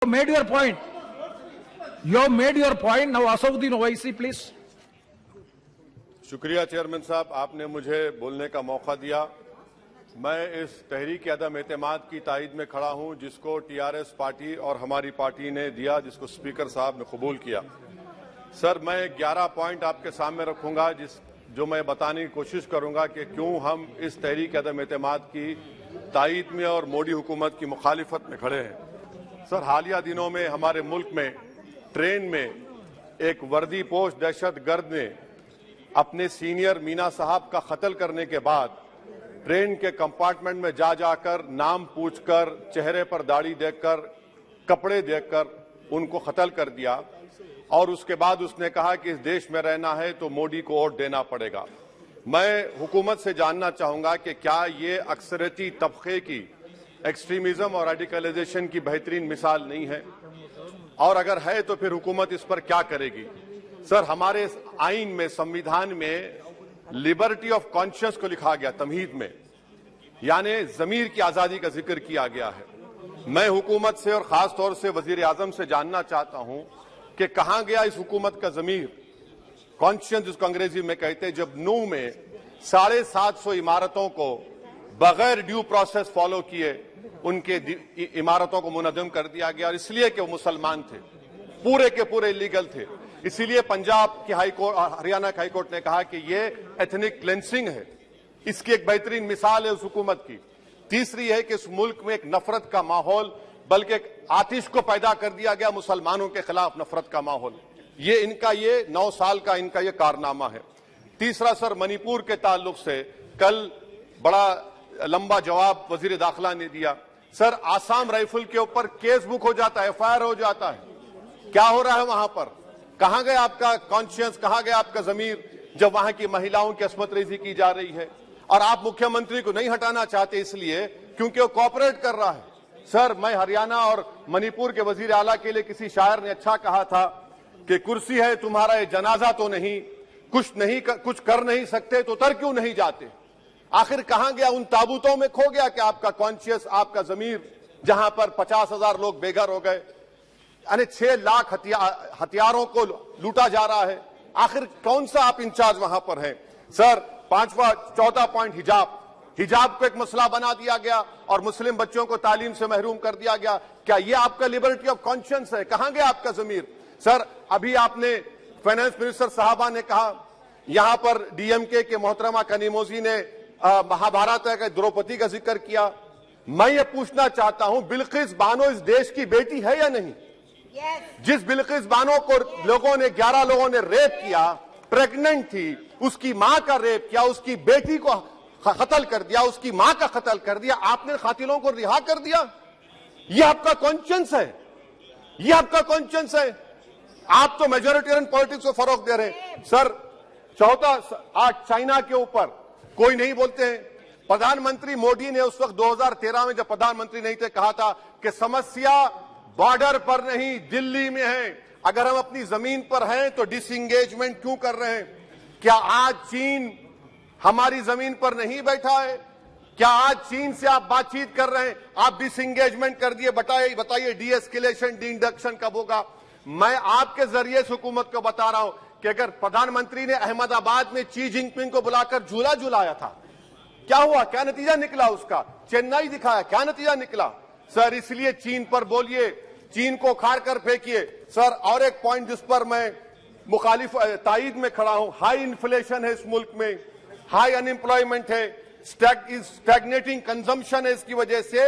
made your point. You have made your point. Now, Asauddin Owaisi, please. शुक्रिया chairman साहब, आपने मुझे बोलने का मौका दिया। मैं इस तहरीक अदम एतमाद की तायद में खड़ा हूं जिसको टीआरएस पार्टी और हमारी पार्टी ने दिया, जिसको स्पीकर साहब ने कबूल किया। सर, मैं 11 पॉइंट आपके सामने रखूंगा जो मैं बताने की कोशिश करूंगा कि क्यों हम इस तहरीक अदम एतमाद की तायद में और मोदी हुकूमत की मुखालिफत में खड़े हैं। सर, हालिया दिनों में हमारे मुल्क में ट्रेन में एक वर्दीपोश दहशतगर्द ने अपने सीनियर मीना साहब का कत्ल करने के बाद ट्रेन के कंपार्टमेंट में जाकर नाम पूछकर, चेहरे पर दाढ़ी देखकर, कपड़े देखकर उनको कत्ल कर दिया और उसके बाद उसने कहा कि इस देश में रहना है तो मोदी को वोट देना पड़ेगा। मैं हुकूमत से जानना चाहूंगा कि क्या ये अक्सरियती तबके की एक्सट्रीमिज्म और रेडिकलाइजेशन की बेहतरीन मिसाल नहीं है, और अगर है तो फिर हुकूमत इस पर क्या करेगी। सर, हमारे आइन में, संविधान में लिबर्टी ऑफ कॉन्शियस को लिखा गया, तमहीद में, यानी जमीर की आजादी का जिक्र किया गया है। मैं हुकूमत से और खास तौर से वजीर आजम से जानना चाहता हूं कि कहां गया इस हुकूमत का जमीर, कॉन्शियस जिसको अंग्रेजी में कहते हैं, जब नूह में 750 इमारतों को बगैर ड्यू प्रोसेस फॉलो किए उनके इमारतों को मुनज़्ज़म कर दिया गया, और इसलिए कि वो मुसलमान थे, पूरे के पूरे इलीगल थे। इसीलिए पंजाब की हाईकोर्ट और हरियाणा की हाईकोर्ट ने कहा कि ये एथनिक क्लेंसिंग है। इसकी एक बेहतरीन मिसाल है उस हुकूमत की। तीसरी है कि इस मुल्क में एक नफरत का माहौल, बल्कि एक आतिश को पैदा कर दिया गया, मुसलमानों के खिलाफ नफरत का माहौल। ये 9 साल का इनका ये कारनामा है। तीसरा सर, मणिपुर के ताल्लुक से कल बड़ा लंबा जवाब वजीर दाखिला ने दिया। सर, आसाम राइफल के ऊपर केस बुक हो जाता है, FIR हो जाता है। क्या हो रहा है वहां पर? कहां गया आपका कॉन्शियस, कहां गया आपका जमीर, जब वहां की महिलाओं की अस्मत रेजी की जा रही है? और आप मुख्यमंत्री को नहीं हटाना चाहते इसलिए क्योंकि वो कोऑपरेट कर रहा है। सर, मैं हरियाणा और मणिपुर के वजीर आला के लिए, किसी शायर ने अच्छा कहा था कि कुर्सी है तुम्हारा ये जनाजा तो नहीं, कुछ कर नहीं सकते तो उतर क्यों नहीं जाते। आखिर कहां गया? उन ताबूतों में खो गया कि आपका कॉन्शियस, आपका जमीर, जहां पर 50,000 लोग बेघर हो गए, यानी 6 लाख हथियारों को लूटा जा रहा है। आखिर कौन सा आप इंचार्ज वहां पर हैं? सर, 4था पॉइंट, हिजाब को एक मसला बना दिया गया और मुस्लिम बच्चों को तालीम से महरूम कर दिया गया। क्या ये आपका लिबर्टी ऑफ कॉन्शियस है? कहां गया आपका जमीर? सर, अभी आपने फाइनेंस मिनिस्टर साहबा ने कहा, यहां पर DMK के मोहतरमा कनीमोजी ने महाभारत के द्रौपदी का जिक्र किया। मैं ये पूछना चाहता हूं, बिल्किस बानो इस देश की बेटी है या नहीं? जिस बिल्किस बानो को 11 लोगों ने रेप किया, प्रेग्नेंट थी, उसकी मां का रेप किया, उसकी बेटी को कत्ल कर दिया, उसकी मां का कत्ल कर दिया, आपने कातिलों को रिहा कर दिया। ये आपका कॉन्शियस है? ये आपका कॉन्शियस है? आप तो मेजोरिटेरियन पॉलिटिक्स को फरोग दे रहे हैं। सर, चौथा, आज चाइना के ऊपर कोई नहीं बोलते हैं। प्रधानमंत्री मोदी ने उस वक्त 2013 में, जब प्रधानमंत्री नहीं थे, कहा था कि समस्या बॉर्डर पर नहीं, दिल्ली में है। अगर हम अपनी जमीन पर हैं तो डिसएंगेजमेंट क्यों कर रहे हैं? क्या आज चीन हमारी जमीन पर नहीं बैठा है? क्या आज चीन से आप बातचीत कर रहे हैं? आप डिसएंगेजमेंट कर दिए। बताइए डीएस्केलेशन, डी-इंडक्शन कब होगा? मैं आपके जरिए से हुकूमत को बता रहा हूं कि अगर प्रधानमंत्री ने अहमदाबाद में शी जिनपिंग को बुलाकर झूला झुलाया था, क्या हुआ? क्या नतीजा निकला उसका? चेन्नई दिखाया, क्या नतीजा निकला? सर, इसलिए चीन पर बोलिए, चीन को उखाड़ कर फेंकिए। सर, और एक पॉइंट जिस पर मैं मुखालिफ तायद में खड़ा हूं, हाई इन्फ्लेशन है इस मुल्क में, हाई अनएम्प्लॉयमेंट है, स्टैग्नेटिंग कंजम्पशन है। इसकी वजह से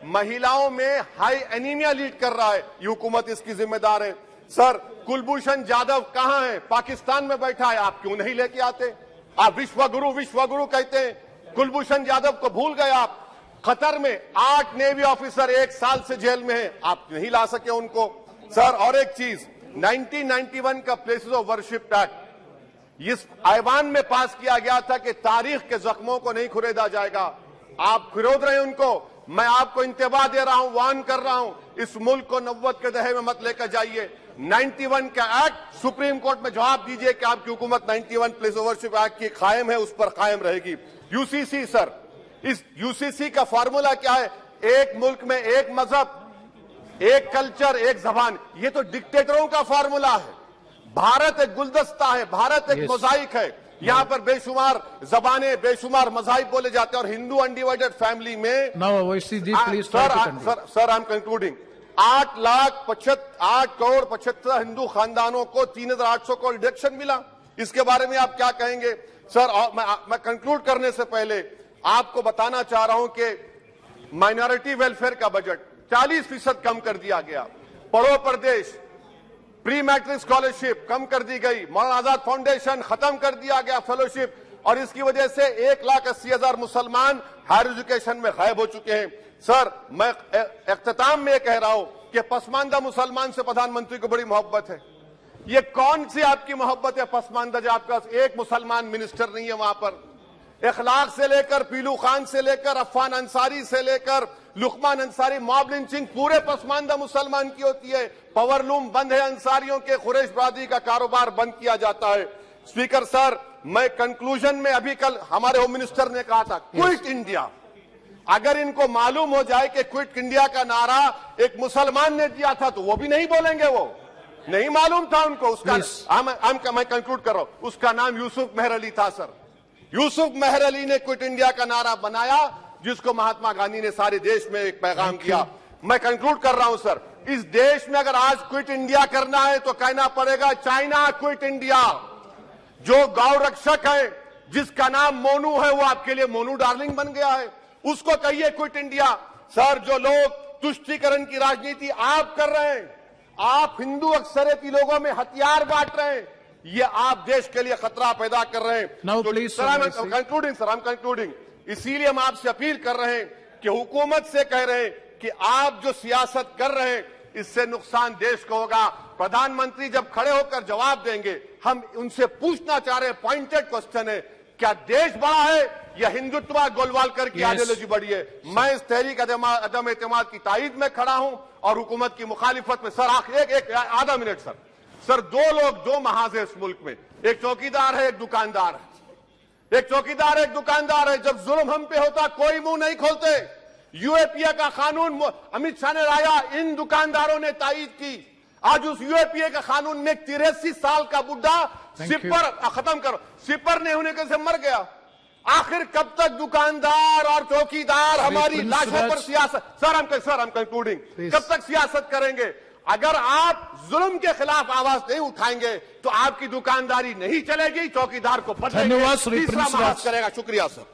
महिलाओं में हाई एनीमिया लीड कर रहा है। ये हुकूमत इसकी जिम्मेदार है। सर, कुलभूषण जाधव कहां है? पाकिस्तान में बैठा है, आप क्यों नहीं लेके आते? आप विश्वगुरु कहते हैं, कुलभूषण जाधव को भूल गए आप। कतर में 8 नेवी ऑफिसर 1 साल से जेल में हैं, आप नहीं ला सके उनको। सर, और एक चीज, 1991 का प्लेसेस ऑफ वर्शिप एक्ट इस ऐवान में पास किया गया था कि तारीख के जख्मों को नहीं खुरेदा जाएगा। आप खुरोद रहे हैं उनको। मैं आपको इंतबाह दे रहा हूं, वार्न कर रहा हूं, इस मुल्क को 90 के दहे में मत लेकर जाइए। 91 का एक्ट सुप्रीम कोर्ट में जवाब दीजिए कि आपकी हुकूमत 91 प्लेस ऑफ वर्शिप एक्ट की कायम है, उस पर कायम रहेगी। UCC सर, इस UCC का फॉर्मूला क्या है? एक मुल्क में एक मजहब, एक कल्चर, एक जबान, ये तो डिक्टेटरों का फार्मूला है। भारत एक गुलदस्ता है, भारत एक मोजाइक है। यहाँ पर बेशुमार जबानें, बेशुमार मज़ाहिब बोले जाते हैं और हिंदू अनडिवाइडेड फैमिली में Now, Owaisi ji, please try to conclude. Sir I am concluding. 8 crore 75 Hindu खानदानों को 3,800 करोड़ डिडक्शन मिला। इसके बारे में आप क्या कहेंगे सर? और मैं कंक्लूड करने से पहले आपको बताना चाह रहा हूं कि माइनॉरिटी वेलफेयर का बजट 40% कम कर दिया गया। पढ़ो प्रदेश, प्री मैट्रिक स्कॉलरशिप कम कर दी गई, मौलाना आजाद फाउंडेशन खत्म कर दिया गया फेलोशिप, और इसकी वजह से 1,80,000 मुसलमान हायर एजुकेशन में गायब हो चुके हैं। सर, मैं इख्तिताम में कह रहा हूं कि पसमानदा मुसलमान से प्रधानमंत्री को बड़ी मोहब्बत है। ये कौन सी आपकी मोहब्बत है पसमानदा, जो आपका एक मुसलमान मिनिस्टर नहीं है वहां पर? इखलाक से लेकर, पीलू खान से लेकर, अफान अंसारी से लेकर लुकमान अंसारी, मॉब लिंचिंग पूरे पसमानदा मुसलमान की होती है। पावरलूम बंद है अंसारियों के, कुरैश बरादरी का कारोबार बंद किया जाता है। स्पीकर सर, मैं कंक्लूजन में, अभी कल हमारे होम मिनिस्टर ने कहा था क्विट इंडिया। अगर इनको मालूम हो जाए कि क्विट इंडिया का नारा एक मुसलमान ने दिया था तो वो भी नहीं बोलेंगे, वो नहीं मालूम था उनको। उसका मैं कंक्लूड कर रहा हूं, उसका नाम यूसुफ मेहर अली था सर। यूसुफ मेहर अली ने क्विट इंडिया का नारा बनाया, जिसको महात्मा गांधी ने सारे देश में एक पैगाम किया। मैं कंक्लूड कर रहा हूं सर, इस देश में अगर आज क्विट इंडिया करना है तो कहना पड़ेगा चाइना क्विट इंडिया। जो गौ रक्षक है, जिसका नाम मोनू है, वो आपके लिए मोनू डार्लिंग बन गया है, उसको कहिए क्विट इंडिया। सर, जो लोग तुष्टीकरण की राजनीति आप कर रहे हैं, आप हिंदू अक्सरियती लोगों में हथियार बांट रहे हैं, ये आप देश के लिए खतरा पैदा कर रहे हैं। Now, please, sir, I am concluding. इसीलिए हम आपसे अपील कर रहे हैं कि हुकूमत से कह रहे हैं कि आप जो सियासत कर रहे हैं, इससे नुकसान देश को होगा। प्रधानमंत्री जब खड़े होकर जवाब देंगे, हम उनसे पूछना चाह रहे हैं, पॉइंटेड क्वेश्चन है, क्या देश बड़ा है या हिंदुत्व गोलवालकर की आइडियोलॉजी बड़ी है? मैं इस तहरीक अदम एतमाद की तायद में खड़ा हूं और हुकूमत की मुखालिफत में। सर, एक आधा मिनट सर, दो लोग, दो महाज है इस मुल्क में, एक चौकीदार है, एक दुकानदार है। एक चौकीदार, एक दुकानदार है। जब जुल्म हम पे होता कोई मुंह नहीं खोलते। यूएपीए का कानून अमित शाह ने लाया, इन दुकानदारों ने तायद की। आज उस यूएपीए का कानून में 83 साल का बुढ़ा सिपर, खत्म करो, सिपर नहीं होने के से मर गया। आखिर कब तक दुकानदार और चौकीदार हमारी लाशों पर सियासत? सर, हम कंक्लूडिंग, कब तक सियासत करेंगे? अगर आप जुल्म के खिलाफ आवाज नहीं उठाएंगे तो आपकी दुकानदारी नहीं चलेगी, चौकीदार को बदलेंगे, धन्यवाद श्री तीसरा महाज करेगा। शुक्रिया सर।